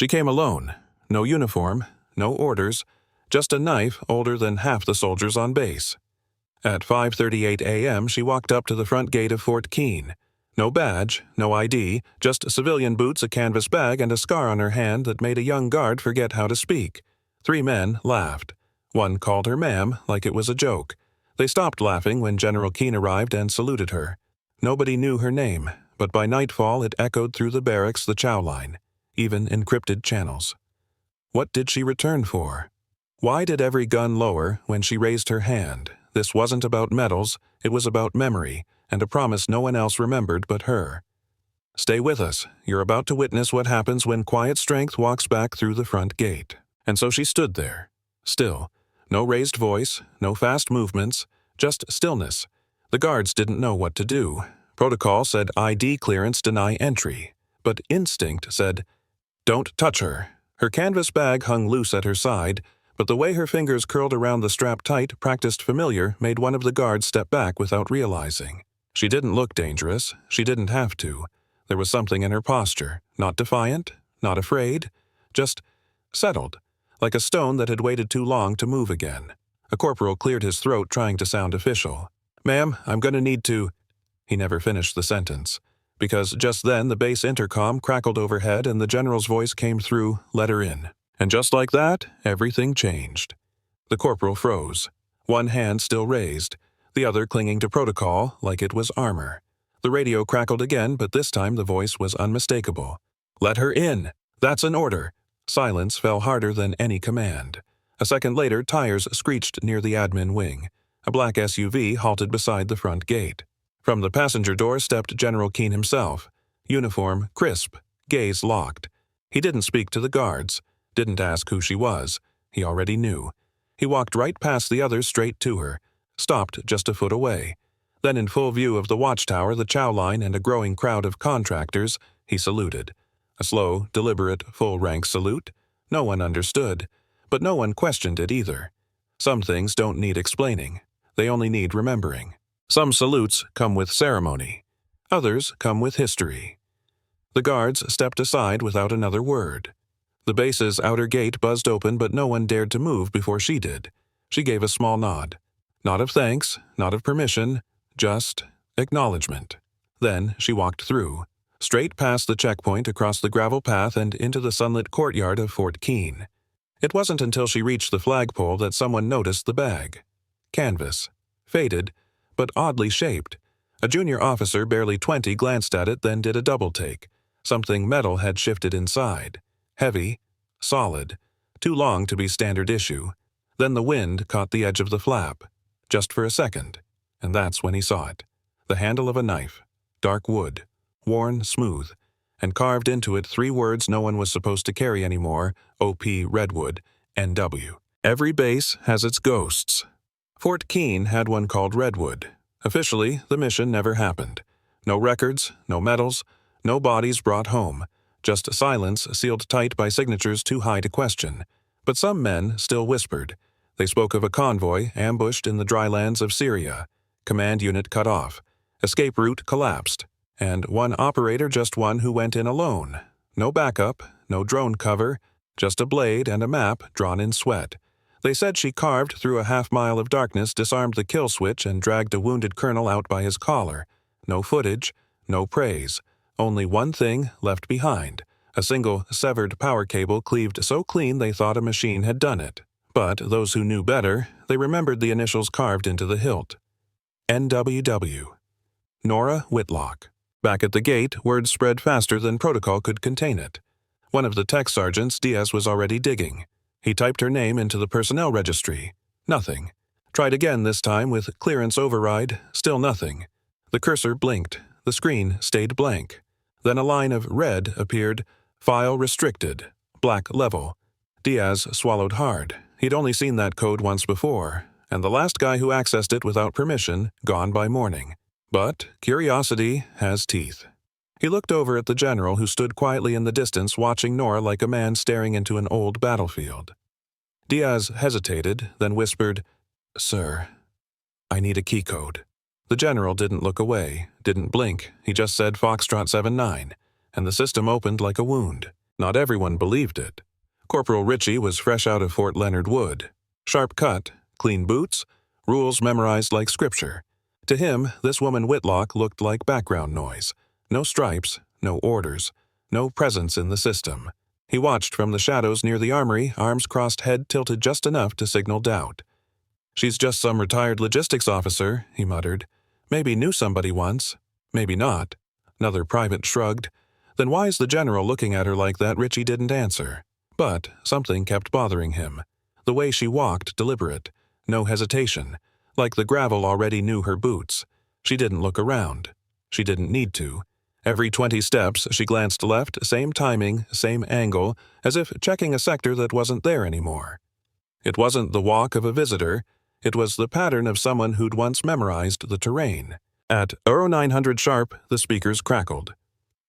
She came alone. No uniform, no orders, just a knife older than half the soldiers on base. At 5:38 a.m., she walked up to the front gate of Fort Keene. No badge, no ID, just civilian boots, a canvas bag, and a scar on her hand that made a young guard forget how to speak. 3 men laughed. One called her ma'am like it was a joke. They stopped laughing when General Keene arrived and saluted her. Nobody knew her name, but by nightfall it echoed through the barracks, the chow line, even encrypted channels. What did she return for? Why did every gun lower when she raised her hand? This wasn't about medals, it was about memory, and a promise no one else remembered but her. Stay with us. You're about to witness what happens when quiet strength walks back through the front gate. And so she stood there, still. No raised voice, no fast movements, just stillness. The guards didn't know what to do. Protocol said ID clearance, deny entry. But instinct said, don't touch her. Her canvas bag hung loose at her side, but the way her fingers curled around the strap tight, practiced familiar, made one of the guards step back without realizing. She didn't look dangerous. She didn't have to. There was something in her posture, not defiant, not afraid, just settled, like a stone that had waited too long to move again. A corporal cleared his throat, trying to sound official. Ma'am, I'm going to need to... He never finished the sentence, because just then the base intercom crackled overhead and the general's voice came through, let her in. And just like that, everything changed. The corporal froze, one hand still raised, the other clinging to protocol like it was armor. The radio crackled again, but this time the voice was unmistakable. Let her in! That's an order! Silence fell harder than any command. A second later, tires screeched near the admin wing. A black SUV halted beside the front gate. From the passenger door stepped General Keene himself. Uniform, crisp, gaze locked. He didn't speak to the guards, didn't ask who she was. He already knew. He walked right past the others straight to her, stopped just a foot away. Then in full view of the watchtower, the chow line, and a growing crowd of contractors, he saluted. A slow, deliberate, full-rank salute. No one understood, but no one questioned it either. Some things don't need explaining. They only need remembering. Some salutes come with ceremony. Others come with history. The guards stepped aside without another word. The base's outer gate buzzed open, but no one dared to move before she did. She gave a small nod. Not of thanks, not of permission, just acknowledgement. Then she walked through, straight past the checkpoint, across the gravel path, and into the sunlit courtyard of Fort Keene. It wasn't until she reached the flagpole that someone noticed the bag. Canvas. Faded, but oddly shaped. A junior officer, barely 20, glanced at it, then did a double-take. Something metal had shifted inside. Heavy, solid, too long to be standard issue. Then the wind caught the edge of the flap. Just for a second. And that's when he saw it. The handle of a knife. Dark wood. Worn smooth. And carved into it 3 words no one was supposed to carry anymore, OP Redwood, NW. Every base has its ghosts. Fort Keene had one called Redwood. Officially, the mission never happened. No records, no medals, no bodies brought home. Just silence sealed tight by signatures too high to question. But some men still whispered. They spoke of a convoy ambushed in the dry lands of Syria. Command unit cut off. Escape route collapsed. And one operator, just one who went in alone. No backup, no drone cover, just a blade and a map drawn in sweat. They said she carved through a half-mile of darkness, disarmed the kill switch, and dragged a wounded colonel out by his collar. No footage, no praise. Only one thing left behind. A single severed power cable cleaved so clean they thought a machine had done it. But those who knew better, they remembered the initials carved into the hilt. NWW. Nora Whitlock. Back at the gate, word spread faster than protocol could contain it. One of the tech sergeants, Diaz, was already digging. He typed her name into the personnel registry. Nothing. Tried again this time with clearance override, still nothing. The cursor blinked. The screen stayed blank. Then a line of red appeared. File restricted. Black level. Diaz swallowed hard. He'd only seen that code once before, and the last guy who accessed it without permission, gone by morning. But curiosity has teeth. He looked over at the general, who stood quietly in the distance watching Nora like a man staring into an old battlefield. Diaz hesitated, then whispered, "Sir, I need a key code." The general didn't look away, didn't blink. He just said Foxtrot 79, and the system opened like a wound. Not everyone believed it. Corporal Ritchie was fresh out of Fort Leonard Wood. Sharp cut, clean boots, rules memorized like scripture. To him, this woman Whitlock looked like background noise. No stripes, no orders, no presence in the system. He watched from the shadows near the armory, arms crossed, head tilted just enough to signal doubt. "She's just some retired logistics officer," he muttered. "Maybe knew somebody once. Maybe not." Another private shrugged. Then why's the general looking at her like that? Ritchie didn't answer. But something kept bothering him. The way she walked, deliberate. No hesitation. Like the gravel already knew her boots. She didn't look around. She didn't need to. Every 20 steps, she glanced left, same timing, same angle, as if checking a sector that wasn't there anymore. It wasn't the walk of a visitor. It was the pattern of someone who'd once memorized the terrain. At 0900 sharp, the speakers crackled.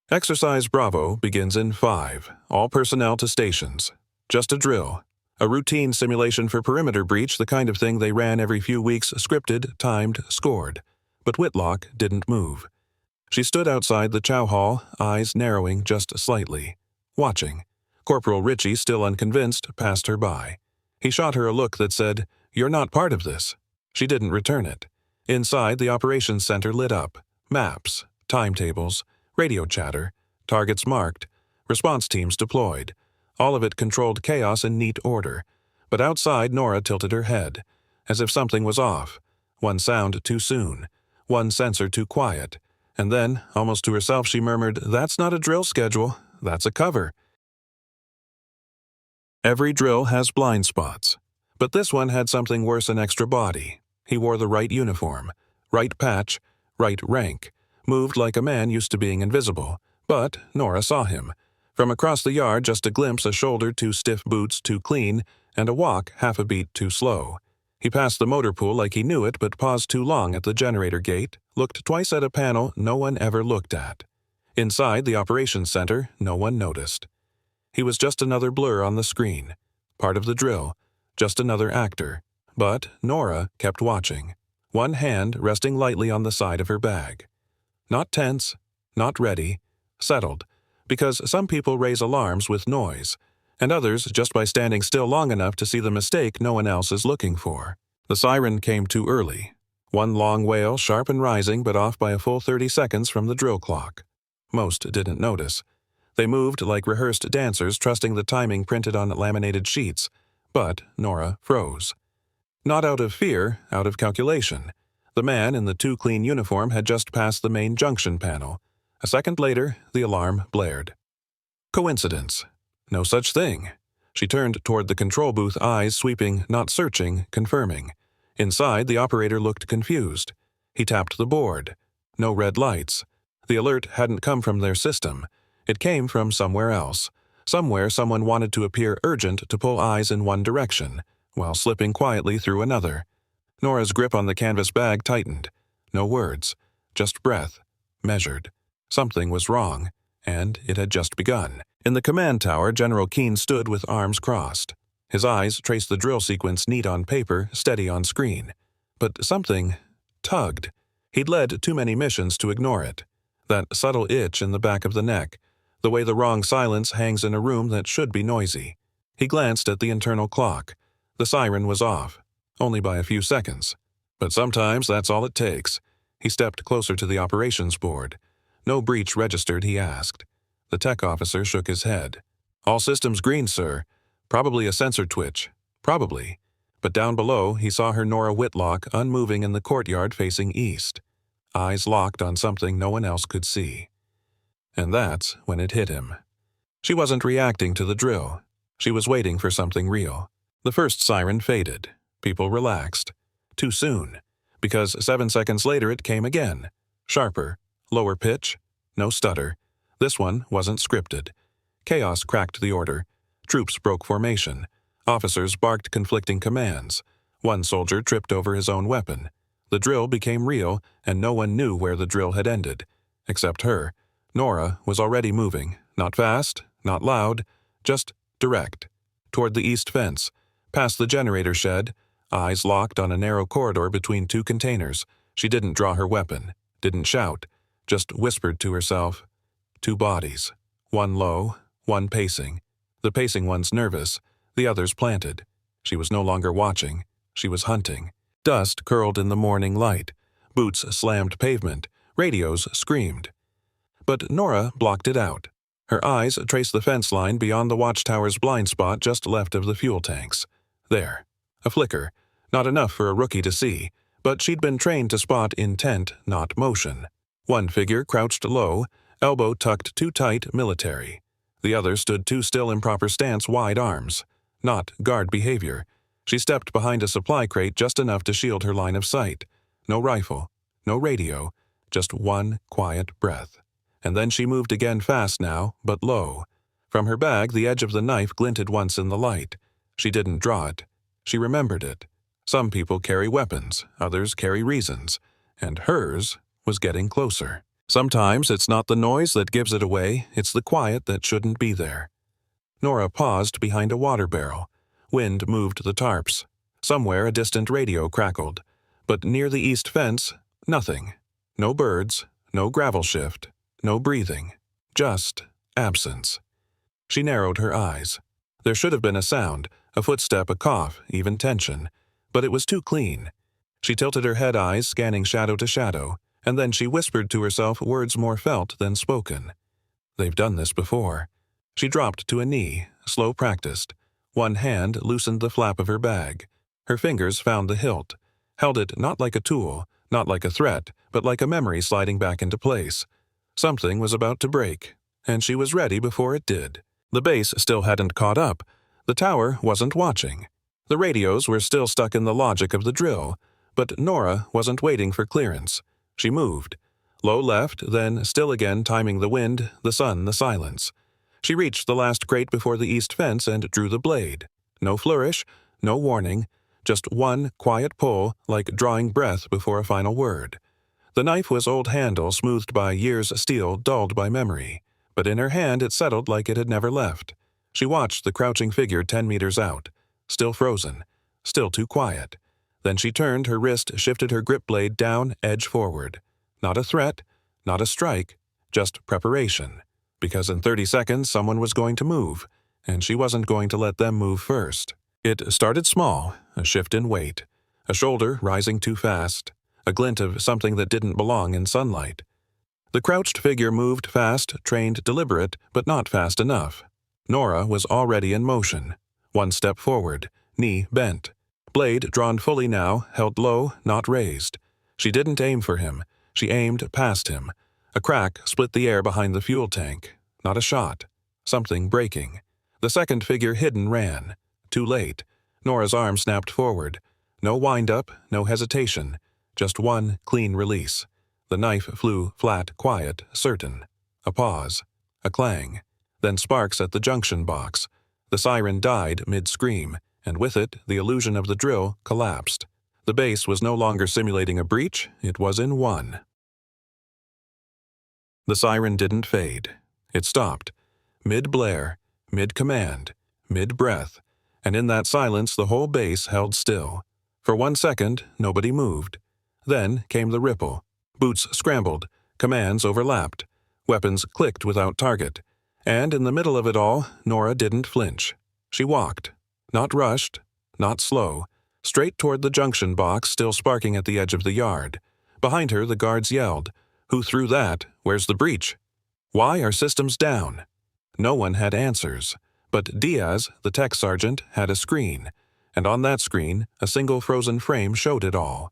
Exercise Bravo begins in 5. All personnel to stations. Just a drill. A routine simulation for perimeter breach, the kind of thing they ran every few weeks, scripted, timed, scored. But Whitlock didn't move. She stood outside the chow hall, eyes narrowing just slightly. Watching. Corporal Ritchie, still unconvinced, passed her by. He shot her a look that said, "You're not part of this." She didn't return it. Inside, the operations center lit up. Maps, timetables, radio chatter, targets marked, response teams deployed. All of it controlled chaos in neat order. But outside, Nora tilted her head, as if something was off. One sound too soon. One sensor too quiet. And then, almost to herself, she murmured, "That's not a drill schedule. That's a cover." Every drill has blind spots. But this one had something worse: an extra body. He wore the right uniform, right patch, right rank, moved like a man used to being invisible. But Nora saw him. From across the yard, just a glimpse, a shoulder too stiff, boots too clean, and a walk half a beat too slow. He passed the motor pool like he knew it, but paused too long at the generator gate, looked twice at a panel no one ever looked at. Inside the operations center, no one noticed. He was just another blur on the screen. Part of the drill. Just another actor. But Nora kept watching, one hand resting lightly on the side of her bag. Not tense, not ready, settled, because some people raise alarms with noise, and others just by standing still long enough to see the mistake no one else is looking for. The siren came too early. One long wail, sharp and rising, but off by a full 30 seconds from the drill clock. Most didn't notice. They moved like rehearsed dancers, trusting the timing printed on laminated sheets. But Nora froze. Not out of fear, out of calculation. The man in the too clean uniform had just passed the main junction panel. A second later, the alarm blared. Coincidence? No such thing. She turned toward the control booth, eyes sweeping, not searching, confirming. Inside, the operator looked confused. He tapped the board. No red lights. The alert hadn't come from their system. It came from somewhere else. Somewhere someone wanted to appear urgent to pull eyes in one direction, while slipping quietly through another. Nora's grip on the canvas bag tightened. No words, just breath, measured. Something was wrong, and it had just begun. In the command tower, General Keene stood with arms crossed. His eyes traced the drill sequence neat on paper, steady on screen. But something tugged. He'd led too many missions to ignore it. That subtle itch in the back of the neck, the way the wrong silence hangs in a room that should be noisy. He glanced at the internal clock. The siren was off, only by a few seconds. But sometimes that's all it takes. He stepped closer to the operations board. No breach registered, he asked. The tech officer shook his head. "All systems green, sir. Probably a sensor twitch. Probably." But down below, he saw her Nora Whitlock unmoving in the courtyard facing east. Eyes locked on something no one else could see. And that's when it hit him. She wasn't reacting to the drill. She was waiting for something real. The first siren faded. People relaxed. Too soon. Because 7 seconds later it came again. Sharper. Lower pitch. No stutter. This one wasn't scripted. Chaos cracked the order. Troops broke formation. Officers barked conflicting commands. One soldier tripped over his own weapon. The drill became real, and no one knew where the drill had ended. Except her. Nora was already moving. Not fast, not loud, just direct. Toward the east fence. Past the generator shed. Eyes locked on a narrow corridor between two containers. She didn't draw her weapon. Didn't shout. Just whispered to herself. Two bodies. One low, one pacing. The pacing one's nervous, the other's planted. She was no longer watching. She was hunting. Dust curled in the morning light. Boots slammed pavement. Radios screamed. But Nora blocked it out. Her eyes traced the fence line beyond the watchtower's blind spot just left of the fuel tanks. There. A flicker. Not enough for a rookie to see, but she'd been trained to spot intent, not motion. One figure crouched low, elbow tucked too tight, military. The other stood too still, improper stance, wide arms. Not guard behavior. She stepped behind a supply crate just enough to shield her line of sight. No rifle. No radio. Just one quiet breath. And then she moved again, fast now, but low. From her bag, the edge of the knife glinted once in the light. She didn't draw it. She remembered it. Some people carry weapons, others carry reasons, and hers was getting closer. Sometimes it's not the noise that gives it away, it's the quiet that shouldn't be there. Nora paused behind a water barrel. Wind moved the tarps. Somewhere a distant radio crackled. But near the east fence, nothing. No birds, no gravel shift, no breathing. Just absence. She narrowed her eyes. There should have been a sound, a footstep, a cough, even tension. But it was too clean. She tilted her head, eyes scanning shadow to shadow, and then she whispered to herself words more felt than spoken. They've done this before. She dropped to a knee, slow practiced. One hand loosened the flap of her bag. Her fingers found the hilt, held it not like a tool, not like a threat, but like a memory sliding back into place. Something was about to break, and she was ready before it did. The base still hadn't caught up. The tower wasn't watching. The radios were still stuck in the logic of the drill, but Nora wasn't waiting for clearance. She moved. Low left, then still again, timing the wind, the sun, the silence. She reached the last crate before the east fence and drew the blade. No flourish, no warning, just one quiet pull, like drawing breath before a final word. The knife was old handle, smoothed by years' steel, dulled by memory. But in her hand it settled like it had never left. She watched the crouching figure 10 meters out. Still frozen. Still too quiet. Then she turned, her wrist shifted, her grip blade down, edge forward. Not a threat, not a strike, just preparation. Because in 30 seconds someone was going to move, and she wasn't going to let them move first. It started small, a shift in weight, a shoulder rising too fast, a glint of something that didn't belong in sunlight. The crouched figure moved fast, trained, deliberate, but not fast enough. Nora was already in motion. One step forward, knee bent. Blade drawn fully now, held low, not raised. She didn't aim for him. She aimed past him. A crack split the air behind the fuel tank. Not a shot. Something breaking. The second figure hidden ran. Too late. Nora's arm snapped forward. No wind-up, no hesitation. Just one clean release. The knife flew flat, quiet, certain. A pause. A clang. Then sparks at the junction box. The siren died mid-scream, and with it, the illusion of the drill collapsed. The base was no longer simulating a breach, it was in one. The siren didn't fade. It stopped. Mid-blare, mid-command, mid-breath, and in that silence the whole base held still. For 1 second, nobody moved. Then came the ripple. Boots scrambled. Commands overlapped. Weapons clicked without target. And in the middle of it all, Nora didn't flinch. She walked. Not rushed, not slow. Straight toward the junction box, still sparking at the edge of the yard. Behind her, the guards yelled, "Who threw that? Where's the breach? Why are systems down?" No one had answers. But Diaz, the tech sergeant, had a screen. And on that screen, a single frozen frame showed it all.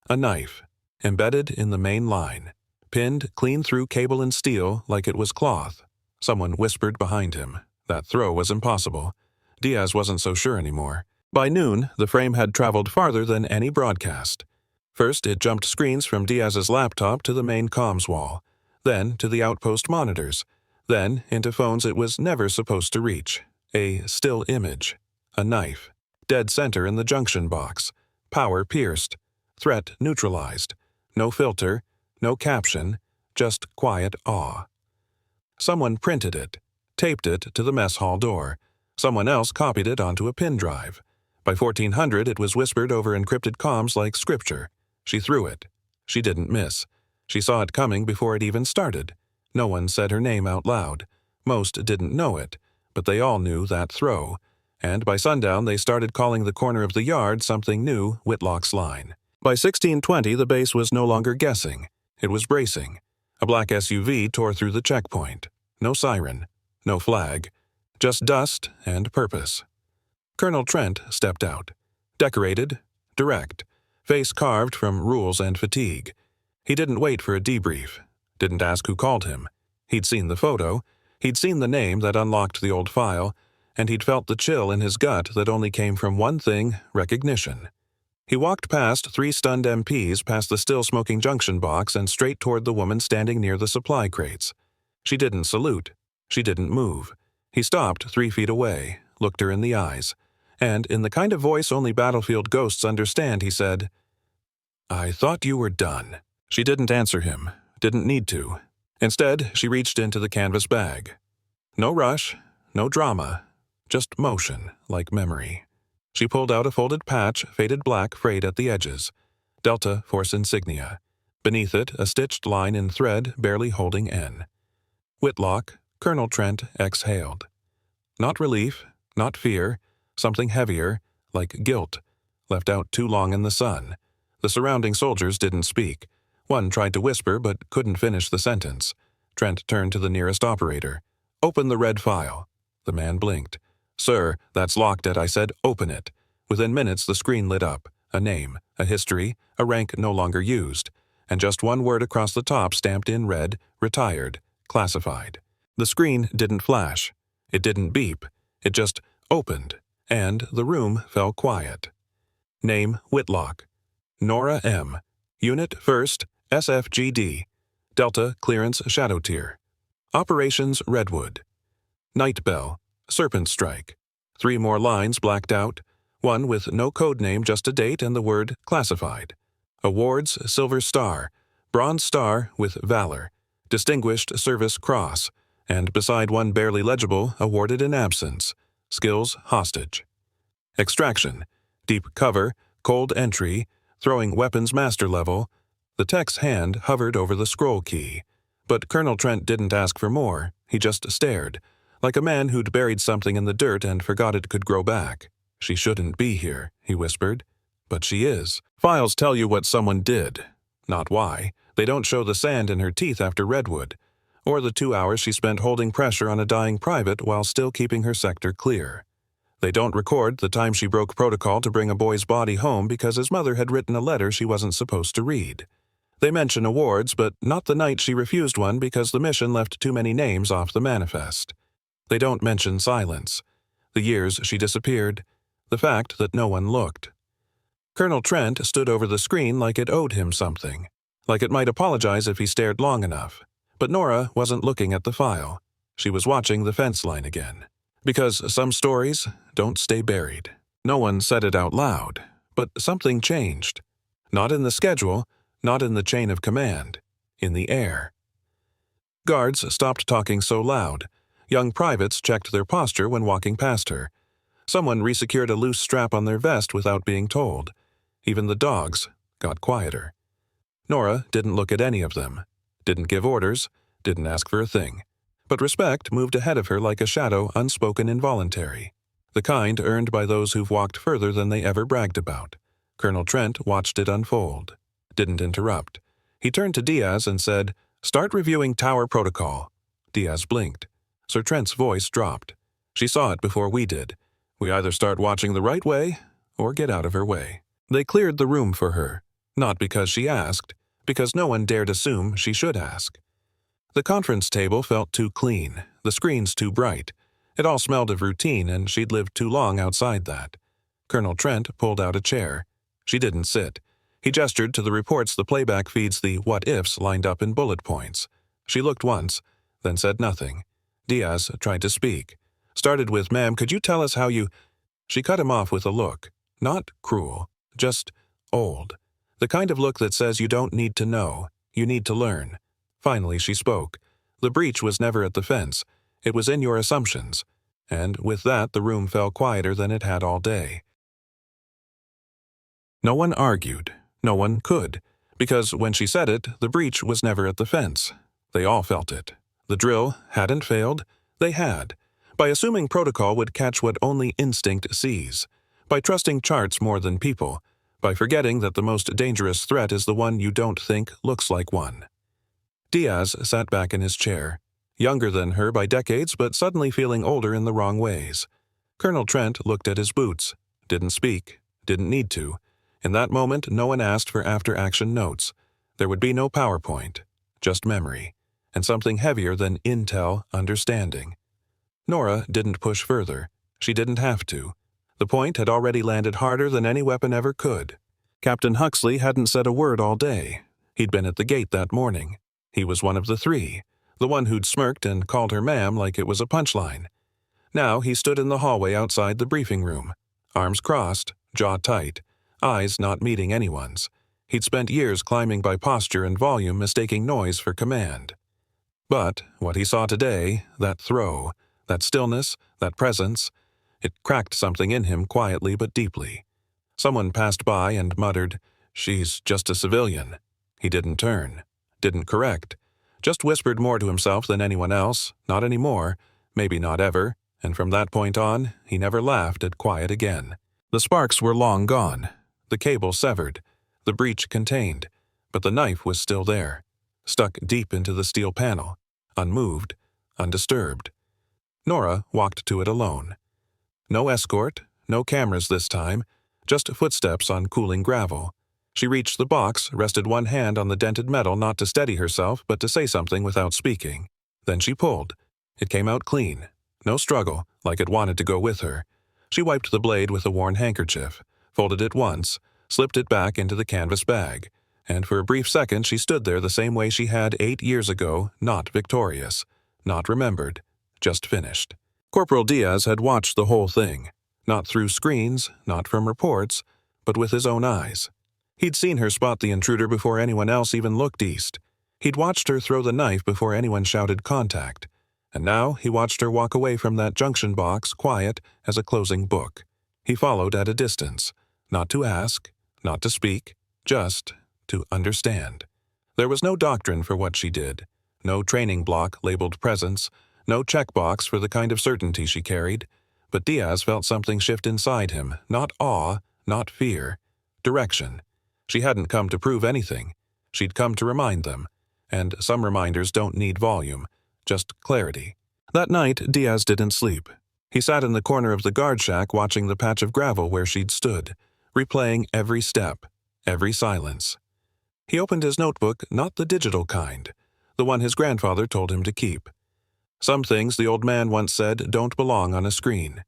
A knife, embedded in the main line. Pinned clean through cable and steel like it was cloth. Someone whispered behind him. That throw was impossible. Diaz wasn't so sure anymore. By noon, the frame had traveled farther than any broadcast. First, it jumped screens from Diaz's laptop to the main comms wall, then to the outpost monitors, then into phones it was never supposed to reach. A still image. A knife. Dead center in the junction box. Power pierced. Threat neutralized. No filter, no caption, just quiet awe. Someone printed it, taped it to the mess hall door. Someone else copied it onto a pin drive. By 1400, it was whispered over encrypted comms like scripture. She threw it. She didn't miss. She saw it coming before it even started. No one said her name out loud. Most didn't know it, but they all knew that throw, and by sundown they started calling the corner of the yard something new Whitlock's line. By 16:20 the base was no longer guessing. It was bracing. A black SUV tore through the checkpoint. No siren, no flag, just dust and purpose. Colonel Trent stepped out. Decorated, direct, face carved from rules and fatigue. He didn't wait for a debrief, didn't ask who called him. He'd seen the photo, he'd seen the name that unlocked the old file, and he'd felt the chill in his gut that only came from one thing: recognition. He walked past 3 stunned MPs, past the still-smoking junction box, and straight toward the woman standing near the supply crates. She didn't salute. She didn't move. He stopped 3 feet away, looked her in the eyes, and in the kind of voice only battlefield ghosts understand, he said, "I thought you were done." She didn't answer him, didn't need to. Instead, she reached into the canvas bag. No rush, no drama, just motion, like memory. She pulled out a folded patch, faded black, frayed at the edges. Delta Force insignia. Beneath it, a stitched line in thread, barely holding N. Whitlock, Colonel Trent exhaled. Not relief, not fear, something heavier, like guilt, left out too long in the sun. The surrounding soldiers didn't speak. One tried to whisper but couldn't finish the sentence. Trent turned to the nearest operator. "Open the red file." The man blinked. "Sir, that's locked at," I said. "Open it." Within minutes the screen lit up. A name, a history, a rank no longer used, and just one word across the top stamped in red: retired, classified. The screen didn't flash. It didn't beep. It just opened, and the room fell quiet. Name: Whitlock. Nora M. Unit 1st, SFGD. Delta Clearance Shadow Tier. Operations Redwood. Night Bell. Serpent Strike. 3 more lines blacked out, one with no code name, just a date and the word classified. Awards: Silver Star, Bronze Star with Valor, Distinguished Service Cross, and beside one barely legible, awarded in absence. Skills: Hostage. Extraction: Deep cover, cold entry, throwing weapons master level. The tech's hand hovered over the scroll key. But Colonel Trent didn't ask for more. He just stared, like a man who'd buried something in the dirt and forgot it could grow back. "She shouldn't be here," he whispered. "But she is. Files tell you what someone did, not why. They don't show the sand in her teeth after Redwood, or the 2 hours she spent holding pressure on a dying private while still keeping her sector clear. They don't record the time she broke protocol to bring a boy's body home because his mother had written a letter she wasn't supposed to read. They mention awards, but not the night she refused one because the mission left too many names off the manifest. They don't mention silence, the years she disappeared, the fact that no one looked. Colonel Trent stood over the screen like it owed him something, like it might apologize if he stared long enough. But Nora wasn't looking at the file. She was watching the fence line again. Because some stories don't stay buried. No one said it out loud, but something changed. Not in the schedule, not in the chain of command, in the air. Guards stopped talking so loud. Young privates checked their posture when walking past her. Someone resecured a loose strap on their vest without being told. Even the dogs got quieter. Nora didn't look at any of them, didn't give orders, didn't ask for a thing. But respect moved ahead of her like a shadow, unspoken, involuntary. The kind earned by those who've walked further than they ever bragged about. Colonel Trent watched it unfold. Didn't interrupt. He turned to Diaz and said, "Start reviewing tower protocol." Diaz blinked. Sir Trent's voice dropped. "She saw it before we did. We either start watching the right way or get out of her way." They cleared the room for her, not because she asked, because no one dared assume she should ask. The conference table felt too clean, the screens too bright. It all smelled of routine, and she'd lived too long outside that. Colonel Trent pulled out a chair. She didn't sit. He gestured to the reports the playback feeds the what-ifs lined up in bullet points. She looked once, then said nothing. Diaz tried to speak. Started with, "Ma'am, could you tell us how you—" She cut him off with a look. Not cruel, just old. The kind of look that says you don't need to know, you need to learn. Finally she spoke. The breach was never at the fence. It was in your assumptions. And with that the room fell quieter than it had all day. No one argued. No one could. Because when she said it, the breach was never at the fence. They all felt it. The drill hadn't failed. They had. By assuming protocol would catch what only instinct sees. By trusting charts more than people. By forgetting that the most dangerous threat is the one you don't think looks like one. Diaz sat back in his chair, younger than her by decades but suddenly feeling older in the wrong ways. Colonel Trent looked at his boots, didn't speak, didn't need to. In that moment, no one asked for after-action notes. There would be no PowerPoint, just memory, and something heavier than intel understanding. Nora didn't push further. She didn't have to. The point had already landed harder than any weapon ever could. Captain Huxley hadn't said a word all day. He'd been at the gate that morning. He was one of the three, the one who'd smirked and called her ma'am like it was a punchline. Now he stood in the hallway outside the briefing room, arms crossed, jaw tight, eyes not meeting anyone's. He'd spent years climbing by posture and volume, mistaking noise for command. But what he saw today, that throw, that stillness, that presence, it cracked something in him quietly but deeply. Someone passed by and muttered, "She's just a civilian." He didn't turn, didn't correct, just whispered more to himself than anyone else, not anymore, maybe not ever, and from that point on, he never laughed at quiet again. The sparks were long gone, the cable severed, the breach contained, but the knife was still there, stuck deep into the steel panel, unmoved, undisturbed. Nora walked to it alone. No escort, no cameras this time, just footsteps on cooling gravel. She reached the box, rested one hand on the dented metal not to steady herself but to say something without speaking. Then she pulled. It came out clean. No struggle, like it wanted to go with her. She wiped the blade with a worn handkerchief, folded it once, slipped it back into the canvas bag, and for a brief second she stood there the same way she had 8 years ago, not victorious, not remembered, just finished. Corporal Diaz had watched the whole thing, not through screens, not from reports, but with his own eyes. He'd seen her spot the intruder before anyone else even looked east. He'd watched her throw the knife before anyone shouted contact. And now he watched her walk away from that junction box quiet as a closing book. He followed at a distance, not to ask, not to speak, just to understand. There was no doctrine for what she did, no training block labeled presence, no checkbox for the kind of certainty she carried, but Diaz felt something shift inside him, not awe, not fear, direction. She hadn't come to prove anything. She'd come to remind them, and some reminders don't need volume, just clarity. That night, Diaz didn't sleep. He sat in the corner of the guard shack watching the patch of gravel where she'd stood, replaying every step, every silence. He opened his notebook, not the digital kind, the one his grandfather told him to keep. Some things the old man once said don't belong on a screen.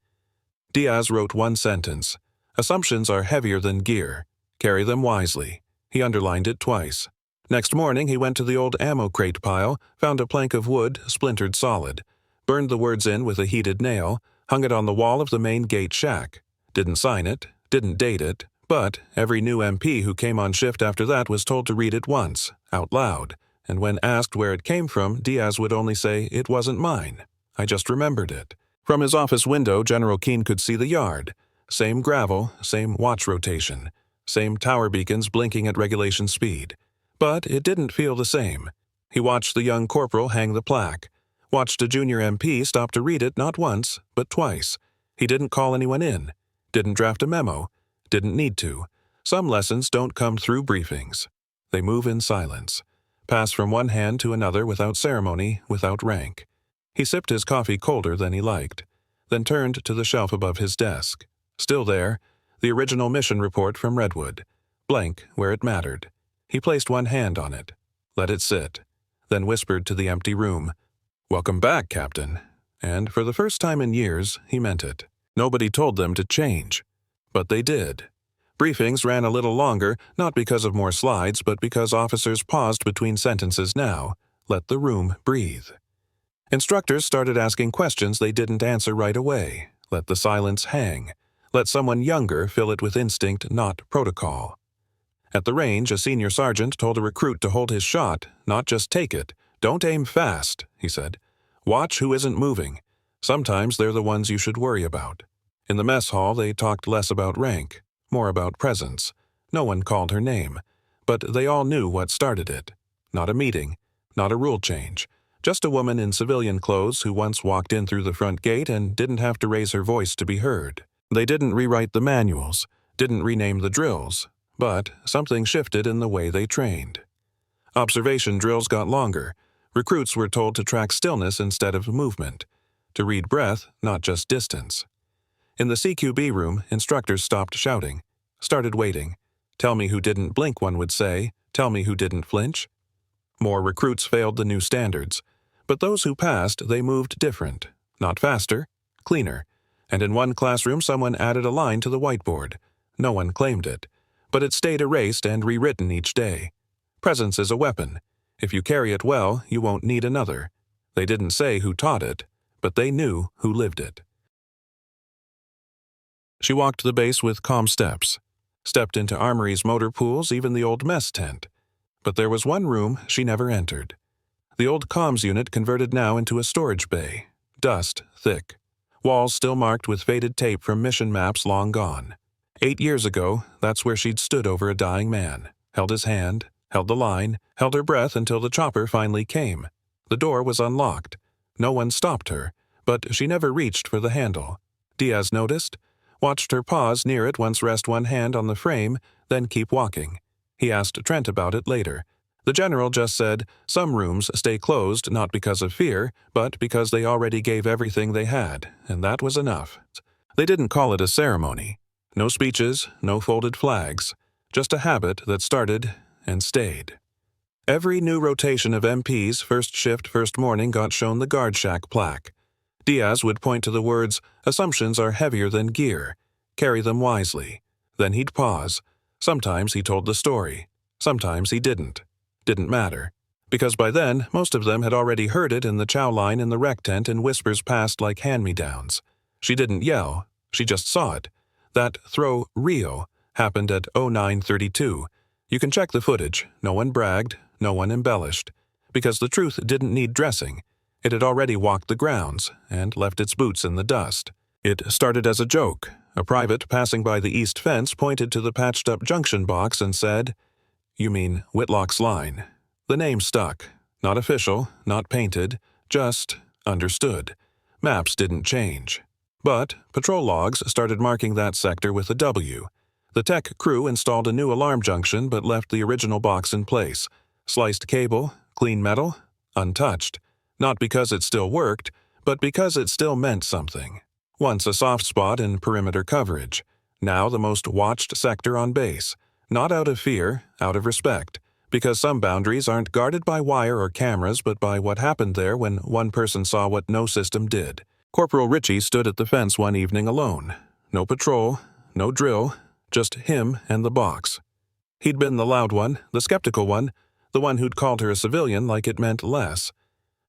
Diaz wrote one sentence. Assumptions are heavier than gear. Carry them wisely. He underlined it twice. Next morning he went to the old ammo crate pile, found a plank of wood, splintered solid, burned the words in with a heated nail, hung it on the wall of the main gate shack. Didn't sign it, didn't date it, but every new MP who came on shift after that was told to read it once, out loud, and when asked where it came from, Diaz would only say, "It wasn't mine. I just remembered it." From his office window, General Keene could see the yard. Same gravel, same watch rotation, same tower beacons blinking at regulation speed. But it didn't feel the same. He watched the young corporal hang the plaque, watched a junior MP stop to read it not once, but twice. He didn't call anyone in, didn't draft a memo, didn't need to. Some lessons don't come through briefings. They move in silence, pass from one hand to another without ceremony, without rank. He sipped his coffee colder than he liked, then turned to the shelf above his desk. Still there, the original mission report from Redwood, blank where it mattered. He placed one hand on it, let it sit, then whispered to the empty room, "Welcome back, Captain." And for the first time in years, he meant it. Nobody told them to change, but they did. Briefings ran a little longer, not because of more slides, but because officers paused between sentences now, let the room breathe. Instructors started asking questions they didn't answer right away, let the silence hang, let someone younger fill it with instinct, not protocol. At the range, a senior sergeant told a recruit to hold his shot, not just take it. "Don't aim fast," he said. "Watch who isn't moving. Sometimes they're the ones you should worry about." In the mess hall, they talked less about rank, more about presence. No one called her name, but they all knew what started it. Not a meeting, not a rule change, Just a woman in civilian clothes who once walked in through the front gate and didn't have to raise her voice to be heard. They didn't rewrite the manuals, didn't rename the drills, but something shifted in the way they trained. Observation drills got longer. Recruits were told to track stillness instead of movement, to read breath, not just distance. In the CQB room, instructors stopped shouting, started waiting. Tell me who didn't blink, one would say. Tell me who didn't flinch. More recruits failed the new standards, but those who passed, they moved different. Not faster, cleaner. And in one classroom, someone added a line to the whiteboard. No one claimed it, but it stayed erased and rewritten each day. Presence is a weapon. If you carry it well, you won't need another. They didn't say who taught it, but they knew who lived it. She walked the base with calm steps, stepped into Armory's motor pools, even the old mess tent. But there was one room she never entered. The old comms unit converted now into a storage bay, dust thick. Walls still marked with faded tape from mission maps long gone. 8 years ago, that's where she'd stood over a dying man, held his hand, held the line, held her breath until the chopper finally came. The door was unlocked. No one stopped her, but she never reached for the handle. Diaz noticed, watched her pause near it once, rest one hand on the frame, then keep walking. He asked Trent about it later. The general just said, some rooms stay closed not because of fear, but because they already gave everything they had, and that was enough. They didn't call it a ceremony. No speeches, no folded flags, just a habit that started and stayed. Every new rotation of MPs, first shift, first morning, got shown the guard shack plaque. Diaz would point to the words, assumptions are heavier than gear. Carry them wisely. Then he'd pause. Sometimes he told the story. Sometimes he didn't. Didn't matter. Because by then, most of them had already heard it in the chow line in the rec tent, and whispers passed like hand-me-downs. She didn't yell. She just saw it. That throw Rio happened at 09:32. You can check the footage. No one bragged. No one embellished. Because the truth didn't need dressing. It had already walked the grounds and left its boots in the dust. It started as a joke. A private passing by the east fence pointed to the patched-up junction box and said, "You mean Whitlock's line." The name stuck. Not official, not painted, just understood. Maps didn't change. But patrol logs started marking that sector with a W. The tech crew installed a new alarm junction but left the original box in place. Sliced cable, clean metal, untouched. Not because it still worked, but because it still meant something. Once a soft spot in perimeter coverage. Now the most watched sector on base. Not out of fear, out of respect. Because some boundaries aren't guarded by wire or cameras, but by what happened there when one person saw what no system did. Corporal Ritchie stood at the fence one evening alone. No patrol, no drill, just him and the box. He'd been the loud one, the skeptical one, the one who'd called her a civilian like it meant less.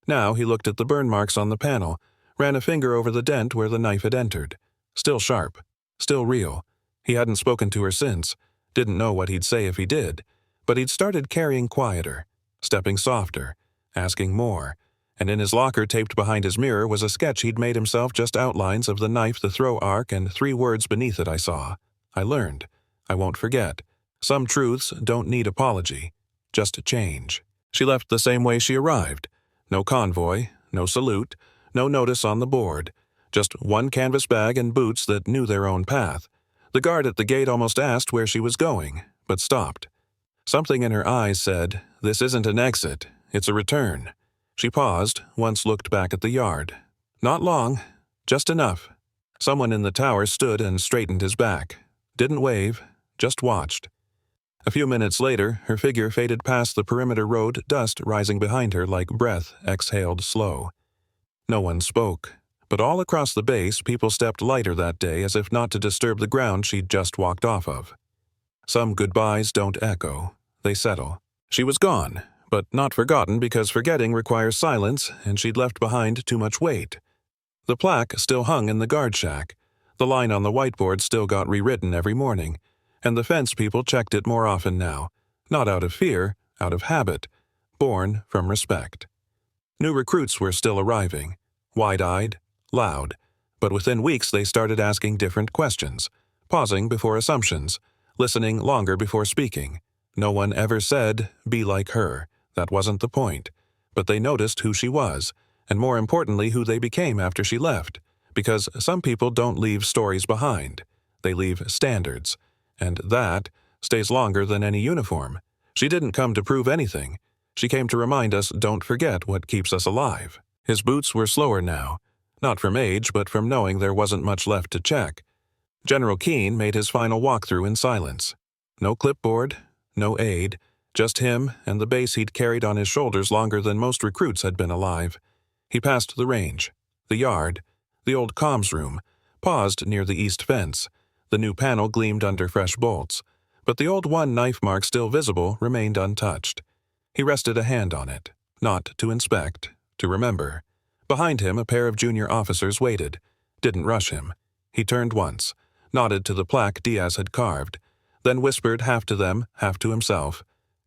Now he looked at the burn marks on the panel, ran a finger over the dent where the knife had entered. Still sharp. Still real. He hadn't spoken to her since. Didn't know what he'd say if he did. But he'd started carrying quieter, stepping softer, asking more. And in his locker taped behind his mirror was a sketch he'd made himself, just outlines of the knife, the throw arc, and 3 words beneath it I saw. I learned. I won't forget. Some truths don't need apology. Just change. She left the same way she arrived. No convoy, no salute, no notice on the board. Just one canvas bag and boots that knew their own path. The guard at the gate almost asked where she was going, but stopped. Something in her eyes said, "This isn't an exit, it's a return." She paused, once looked back at the yard. Not long, just enough. Someone in the tower stood and straightened his back. Didn't wave, just watched. A few minutes later, her figure faded past the perimeter road, dust rising behind her like breath exhaled slow. No one spoke, but all across the base people stepped lighter that day, as if not to disturb the ground she'd just walked off of. Some goodbyes don't echo, they settle. She was gone, but not forgotten, because forgetting requires silence, and she'd left behind too much weight. The plaque still hung in the guard shack. The line on the whiteboard still got rewritten every morning, and the fence people checked it more often now, not out of fear, out of habit, born from respect. New recruits were still arriving, wide-eyed, loud, but within weeks they started asking different questions, pausing before assumptions, listening longer before speaking. No one ever said, "Be like her." That wasn't the point. but they noticed who she was, and more importantly who they became after she left, because some people don't leave stories behind. They leave standards, and that stays longer than any uniform. She didn't come to prove anything. She came to remind us don't forget what keeps us alive. His boots were slower now, not from age but from knowing there wasn't much left to check. General Keene made his final walkthrough in silence. No clipboard, no aide, just him and the base he'd carried on his shoulders longer than most recruits had been alive. He passed the range, the yard, the old comms room, paused near the east fence. The new panel gleamed under fresh bolts, but the old one knife mark still visible remained untouched. He rested a hand on it, not to inspect, to remember. Behind him a pair of junior officers waited, didn't rush him. He turned once, nodded to the plaque Diaz had carved, then whispered half to them, half to himself,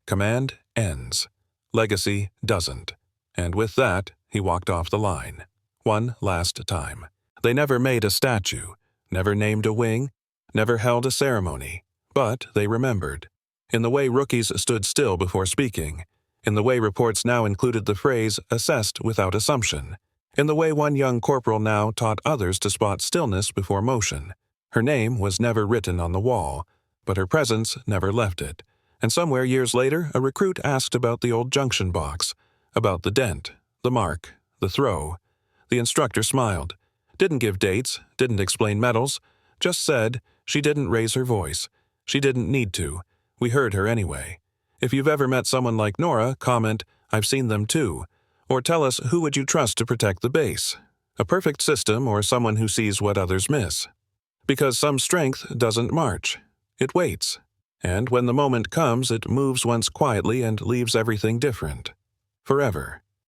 "Command ends. Legacy doesn't." And with that, he walked off the line. One last time. They never made a statue, never named a wing, never held a ceremony, but they remembered. In the way rookies stood still before speaking, in the way reports now included the phrase assessed without assumption, in the way one young corporal now taught others to spot stillness before motion. Her name was never written on the wall, but her presence never left it. And somewhere years later, a recruit asked about the old junction box, about the dent, the mark, the throw. The instructor smiled, didn't give dates, didn't explain medals, just said she didn't raise her voice. She didn't need to. We heard her anyway. If you've ever met someone like Nora, comment, "I've seen them too," or tell us who would you trust to protect the base. A perfect system or someone who sees what others miss. Because some strength doesn't march. It waits. And when the moment comes, it moves once quietly and leaves everything different. Forever.